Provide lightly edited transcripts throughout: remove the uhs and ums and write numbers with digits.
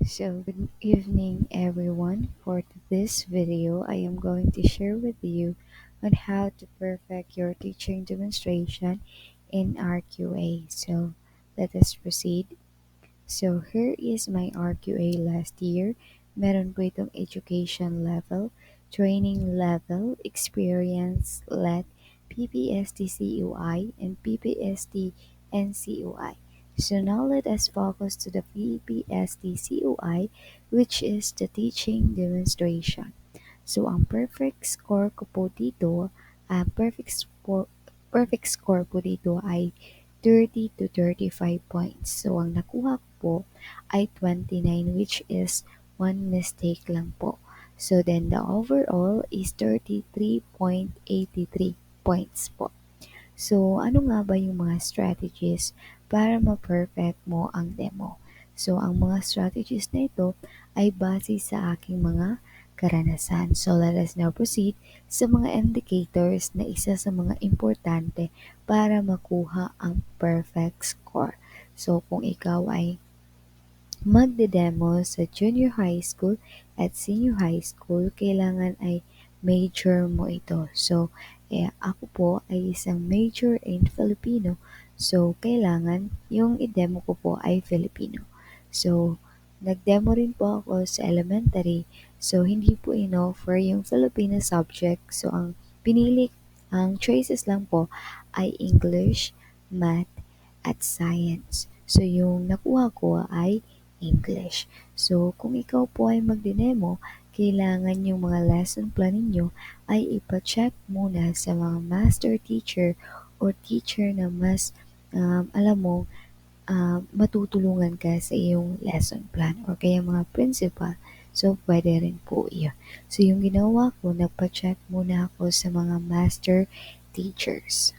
So, good evening, everyone. For this video, I am going to share with you on how to perfect your teaching demonstration in RQA. So, let us proceed. So, here is my RQA last year. Meron po itong education level, training level, experience, LED, PPST CUI, and PPST NCUI. So now let us focus to the PPST CUI, which is the teaching demonstration. So ang perfect score ko po dito, perfect score po dito ay 30 to 35 points. So ang nakuha ko po ay 29, which is one mistake lang po. So then the overall is 33.83 points po. So, ano nga ba yung mga strategies para ma-perfect mo ang demo? So, ang mga strategies na ito ay base sa aking mga karanasan. So, let us now proceed sa mga indicators na isa sa mga importante para makuha ang perfect score. So, kung ikaw ay magde-demo sa junior high school at senior high school, kailangan ay major mo ito. So, ako po ay isang major in Filipino. So, kailangan yung i-demo ko po ay Filipino. So, nag-demo rin po ako sa elementary. So, hindi po in-offer yung Filipino subject. So, ang choices lang po ay English, Math, at Science. So, yung nakuha ko ay English. So, kung ikaw po ay magdinemo, kailangan yung mga lesson plan ninyo ay ipa-check muna sa mga master teacher or teacher na mas alam mo, matutulungan ka sa iyong lesson plan or kaya mga principal. So, pwede rin po yun. So, yung ginawa ko, nagpa-check muna ako sa mga master teachers.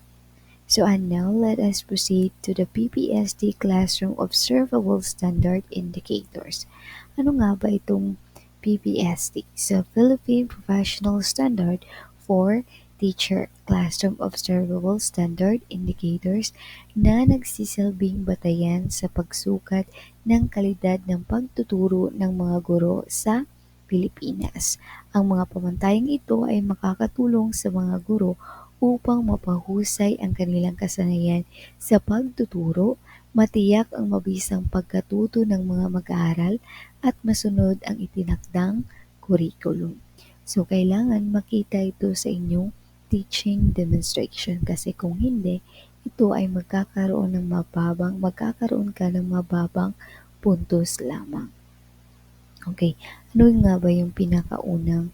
So and now let us proceed to the PPSD Classroom Observable Standard Indicators. Ano nga ba itong PPSD? So Philippine Professional Standard for Teacher Classroom Observable Standard Indicators na nagsisilbing batayan sa pagsukat ng kalidad ng pagtuturo ng mga guro sa Pilipinas. Ang mga pamantayang ito ay makakatulong sa mga guro upang mapahusay ang kanilang kasanayan sa pagtuturo, matiyak ang mabisang pagkatuto ng mga mag-aaral at masunod ang itinakdang curriculum. So, kailangan makita ito sa inyong teaching demonstration kasi kung hindi, ito ay magkakaroon ka ng mababang puntos lamang. Okay, ano nga ba yung pinakaunang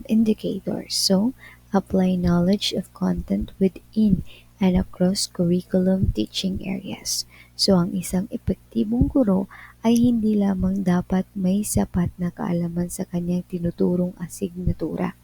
indicators? So, apply knowledge of content within and across curriculum teaching areas. So, ang isang epektibong guro ay hindi lamang dapat may sapat na kaalaman sa kanyang tinuturong asignatura.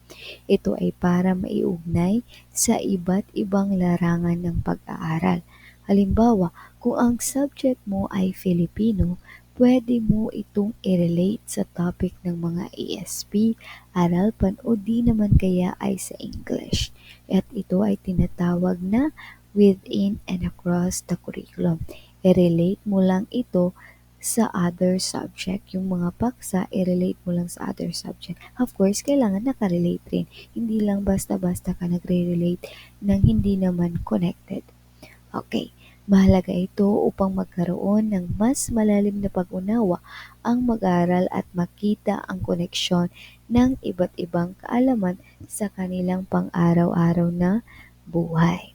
Ito ay para maiugnay sa iba't ibang larangan ng pag-aaral. Halimbawa, kung ang subject mo ay Filipino, pwede mo itong i-relate sa topic ng mga ESP, Aralpan o di naman kaya ay sa English. At ito ay tinatawag na within and across the curriculum. I-relate mo lang ito sa other subject. Yung mga paksa, i-relate mo lang sa other subject. Of course, kailangan nakarelate rin. Hindi lang basta-basta ka nagre-relate ng hindi naman connected. Okay, mahalaga ito upang magkaroon ng mas malalim na pag-unawa ang mag-aral at makita ang koneksyon ng iba't ibang kaalaman sa kanilang pang-araw-araw na buhay.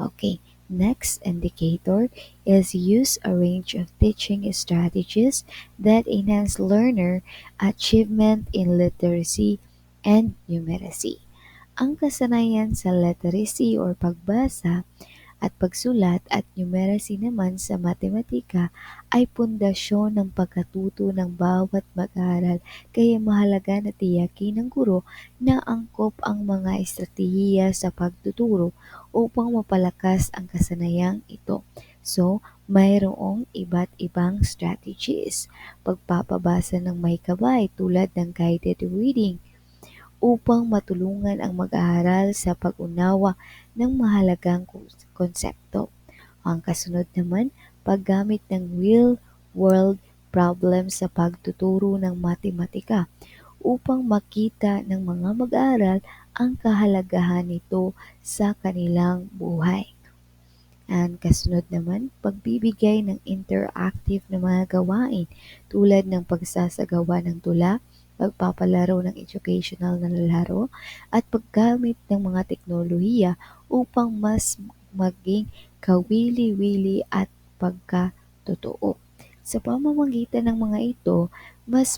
Okay, next indicator is use a range of teaching strategies that enhance learner achievement in literacy and numeracy. Ang kasanayan sa literacy or pagbasa at pagsulat at numeracy naman sa matematika ay pundasyon ng pagkatuto ng bawat mag-aaral kaya mahalaga na tiyakin ng guro na angkop ang mga estratehiya sa pagtuturo upang mapalakas ang kasanayang ito. So, mayroong iba't ibang strategies. Pagpapabasa ng may kabay tulad ng guided reading, upang matulungan ang mag-aaral sa pag-unawa ng mahalagang konsepto. Ang kasunod naman, paggamit ng real-world problem sa pagtuturo ng matematika upang makita ng mga mag-aaral ang kahalagahan nito sa kanilang buhay. And kasunod naman, pagbibigay ng interactive na mga gawain tulad ng pagsasagawa ng tula, pagpapalaro ng educational na laro, at paggamit ng mga teknolohiya upang mas maging kawili-wili at pagkatotoo. Sa pamamagitan ng mga ito, mas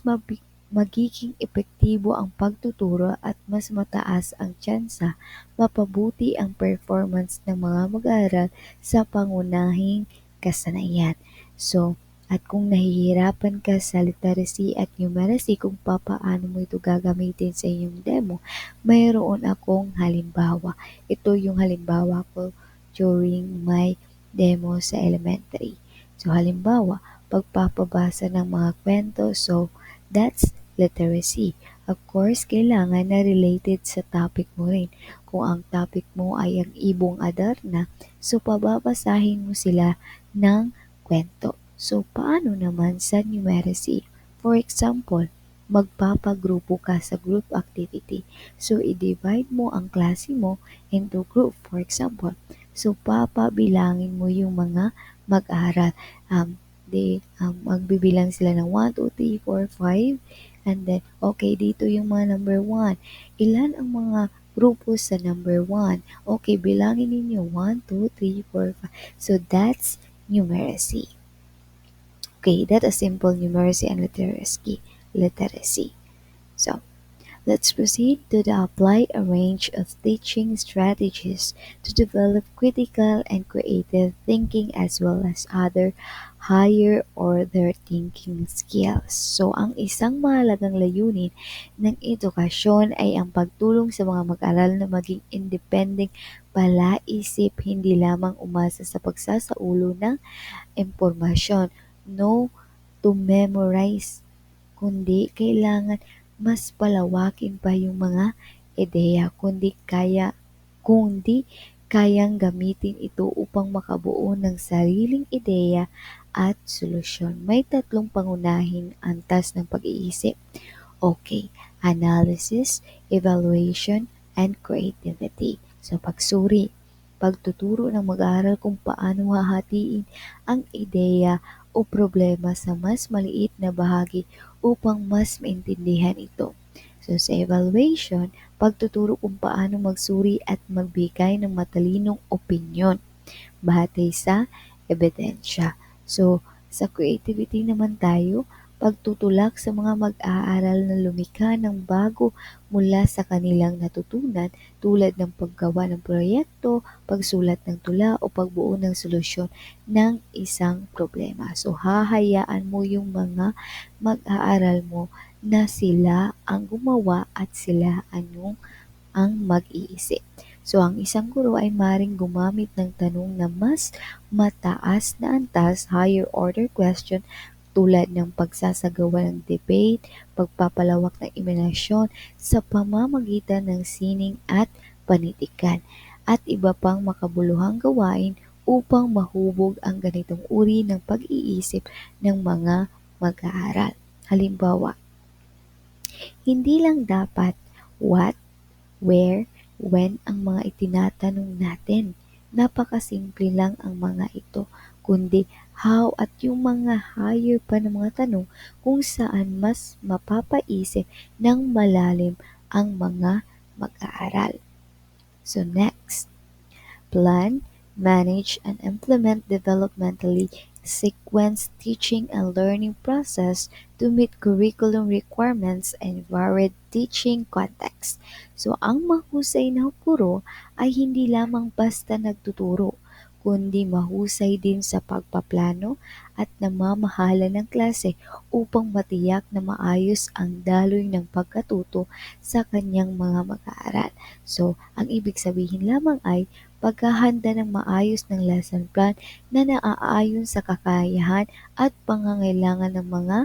magiging epektibo ang pagtuturo at mas mataas ang tsansa mapabuti ang performance ng mga mag-aaral sa pangunahing kasanayan. So, at kung nahihirapan ka sa literacy at numeracy kung papaano mo ito gagamitin sa inyong demo, mayroon akong halimbawa. Ito yung halimbawa ko during my demo sa elementary. So, halimbawa, pagpapabasa ng mga kwento. So, that's literacy. Of course, kailangan na related sa topic mo rin. Kung ang topic mo ay ang ibong Adarna, so pababasahin mo sila ng kwento. So, paano naman sa numeracy? For example, magpapagrupo ka sa group activity. So, i-divide mo ang klase mo into group. For example, so papabilangin mo yung mga mag-aral. Magbibilang sila ng 1, 2, 3, 4, 5. And then, okay, dito yung mga number 1. Ilan ang mga grupo sa number 1? Okay, bilangin ninyo 1, 2, 3, 4, 5. So, that's numeracy. Okay, that is simple numeracy and literacy. So, let's proceed to apply a range of teaching strategies to develop critical and creative thinking as well as other higher order thinking skills. So, ang isang mahalagang layunin ng edukasyon ay ang pagtulong sa mga mag-aral na maging independent palaisip, hindi lamang umasa sa pagsasaulo ng impormasyon. No to memorize, kundi kailangan mas palawakin pa yung mga ideya, kundi kayang gamitin ito upang makabuo ng sariling ideya at solusyon. May tatlong pangunahing antas ng pag-iisip. Okay, analysis, evaluation, and creativity. So, pagsuri, pagtuturo ng mag-aaral kung paano hahatiin ang ideya o problema sa mas maliit na bahagi upang mas maintindihan ito. So, sa evaluation, pagtuturo kung paano magsuri at magbigay ng matalinong opinyon batay sa ebidensya. So, sa creativity naman tayo, pagtutulak sa mga mag-aaral na lumikha ng bago mula sa kanilang natutunan tulad ng paggawa ng proyekto, pagsulat ng tula o pagbuo ng solusyon ng isang problema. So, hahayaan mo yung mga mag-aaral mo na sila ang gumawa at sila ang mag-iisip. So, ang isang guro ay maring gumamit ng tanong na mas mataas na antas, higher order question, tulad ng pagsasagawa ng debate, pagpapalawak ng imahinasyon sa pamamagitan ng sining at panitikan, at iba pang makabuluhang gawain upang mahubog ang ganitong uri ng pag-iisip ng mga mag-aaral. Halimbawa, hindi lang dapat what, where, when ang mga itinatanong natin. Napakasimple lang ang mga ito, kundi how at yung mga higher pa ng mga tanong kung saan mas mapapaisip ng malalim ang mga mag-aaral. So next, plan, manage, and implement developmentally sequenced teaching and learning process to meet curriculum requirements and varied teaching contexts. So, ang mahusay na guro ay hindi lamang basta nagtuturo, kundi mahusay din sa pagpaplano at namamahala ng klase upang matiyak na maayos ang daloy ng pagkatuto sa kanyang mga mag-aaral. So, ang ibig sabihin lamang ay paghahanda ng maayos ng lesson plan na naaayon sa kakayahan at pangangailangan ng mga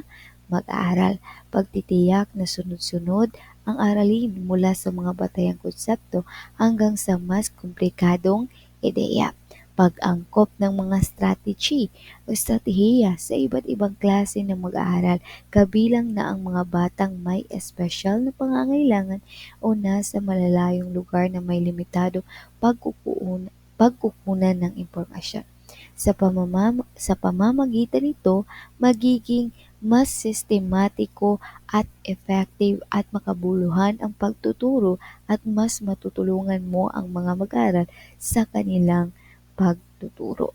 mag-aaral. Pagtitiyak na sunod-sunod ang aralin mula sa mga batayang konsepto hanggang sa mas komplikadong ideya. pag-angkop ng mga strategy o estratehiya sa iba't ibang klase ng mag-aaral, kabilang na ang mga batang may espesyal na pangangailangan o nasa malalayong lugar na may limitado pagkukunan ng impormasyon. Sa pamamagitan nito, magiging mas sistematiko at effective at makabuluhan ang pagtuturo at mas matutulungan mo ang mga mag-aaral sa kanilang pagtuturo.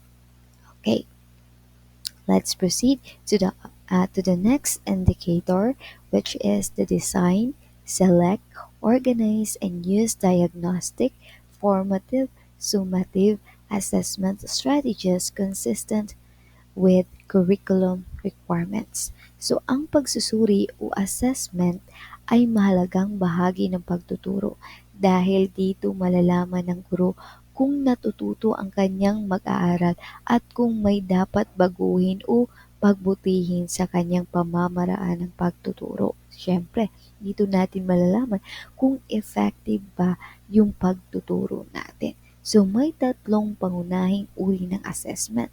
Okay, let's proceed to the next indicator, which is the design, select, organize, and use diagnostic, formative, summative assessment strategies consistent with curriculum requirements. So, ang pagsusuri o assessment ay mahalagang bahagi ng pagtuturo dahil dito malalaman ng guro kung natututo ang kanyang mag-aaral at kung may dapat baguhin o pagbutihin sa kanyang pamamaraan ng pagtuturo. Siyempre, dito natin malalaman kung effective ba yung pagtuturo natin. So, may tatlong pangunahing uri ng assessment.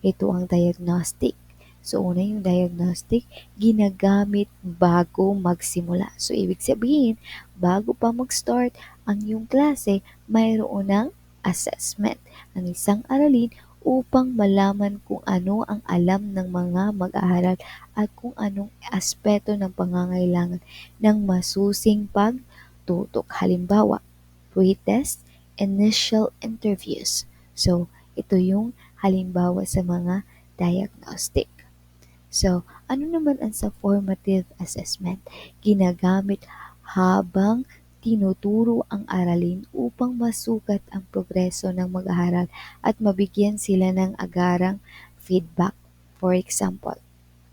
Ito ang diagnostic. So, una yung diagnostic, ginagamit bago magsimula. So, ibig sabihin, bago pa mag-start ang iyong klase, mayroon ng assessment. Ang isang aralin upang malaman kung ano ang alam ng mga mag-aaral at kung anong aspeto ng pangangailangan ng masusing pagtutok. Halimbawa, pre-test, initial interviews. So, ito yung halimbawa sa mga diagnostic. So, ano naman ang sa formative assessment? Ginagamit habang tinuturo ang aralin upang masukat ang progreso ng mag-aaral at mabigyan sila ng agarang feedback. For example,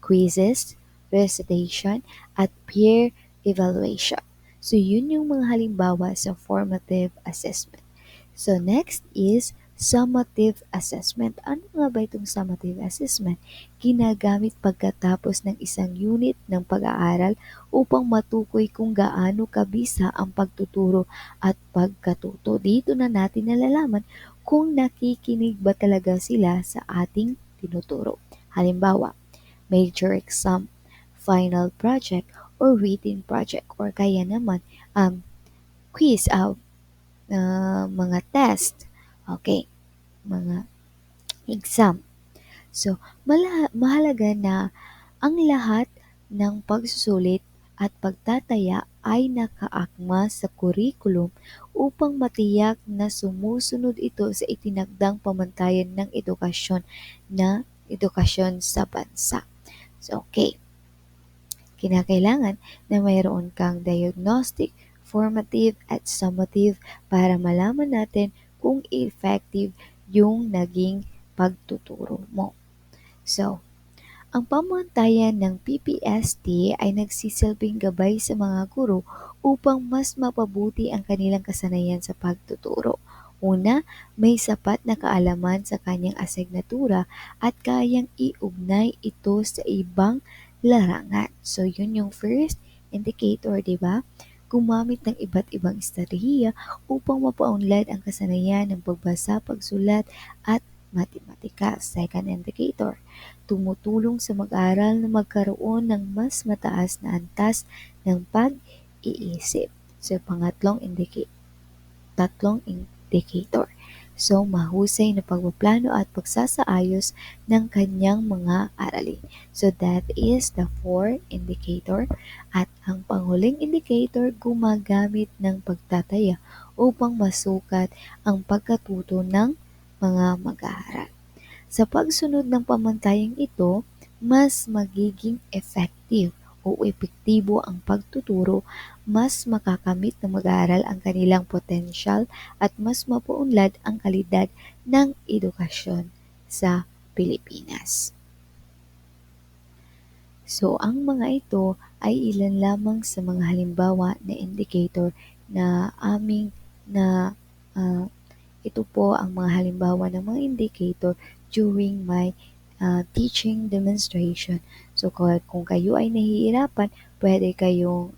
quizzes, recitation, at peer evaluation. So, yun yung mga halimbawa sa formative assessment. So next is summative assessment. Ano nga ba itong summative assessment? Ginagamit pagkatapos ng isang unit ng pag-aaral upang matukoy kung gaano kabisa ang pagtuturo at pagkatuto. Dito na natin nalalaman kung nakikinig ba talaga sila sa ating tinuturo. Halimbawa, major exam, final project, or written project, or kaya naman quiz, mga test, okay, mga exam. So, mahalaga na ang lahat ng pagsusulit at pagtataya ay nakaakma sa curriculum upang matiyak na sumusunod ito sa itinakdang pamantayan ng edukasyon sa bansa. So, okay. Kinakailangan na mayroon kang diagnostic, formative at summative para malaman natin kung effective yung naging pagtuturo mo. So, ang pamantayan ng PPST ay nagsisilbing gabay sa mga guro upang mas mapabuti ang kanilang kasanayan sa pagtuturo. Una, may sapat na kaalaman sa kanyang asignatura at kayang iugnay ito sa ibang larangan. So, yun yung first indicator, di ba? Gumamit ng iba't ibang estratehiya upang mapaunlad ang kasanayan ng pagbasa, pagsulat at matematika. Second indicator, tumutulong sa mag-aaral na magkaroon ng mas mataas na antas ng pag-iisip. So, tatlong indicator. So, mahusay na pagpaplano at pagsasaayos ng kanyang mga aralin. So, that is the 4 indicator. At ang panghuling indicator, gumagamit ng pagtataya upang masukat ang pagkatuto ng mga mag-aaral. Sa pagsunod ng pamantayang ito, mas magiging effective o epektibo ang pagtuturo, mas makakamit ng mag-aaral ang kanilang potensyal at mas mapaunlad ang kalidad ng edukasyon sa Pilipinas. So, ang mga ito ay ilan lamang sa mga halimbawa na indicator na uh, ito po ang mga halimbawa ng mga indicator during my teaching demonstration. So, kung kayo ay nahihirapan, pwede kayong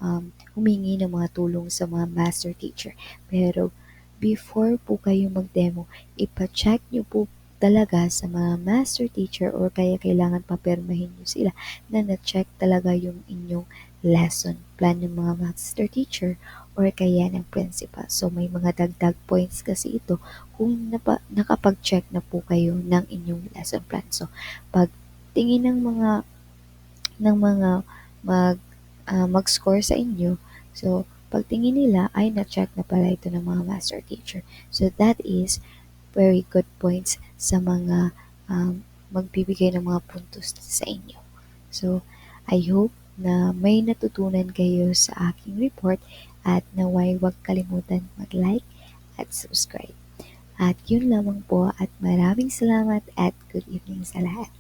humingi ng mga tulong sa mga master teacher. Pero before po kayo mag-demo, ipa-check nyo po talaga sa mga master teacher or kaya kailangan papirmahin nyo sila na na-check talaga yung inyong lesson plan ng mga master teacher or kaya ng principal. So, may mga dagdag points kasi ito kung nakapag-check na po kayo ng inyong lesson plan. So, pag tingin ng mga mag mag-score sa inyo, so pagtingin nila ay na-check na pala ito ng mga master teacher. So that is very good points sa mga magbibigay ng mga puntos sa inyo. So I hope na may natutunan kayo sa aking report at naway huwag kalimutan mag-like at subscribe. At yun lamang po at maraming salamat at good evening sa lahat.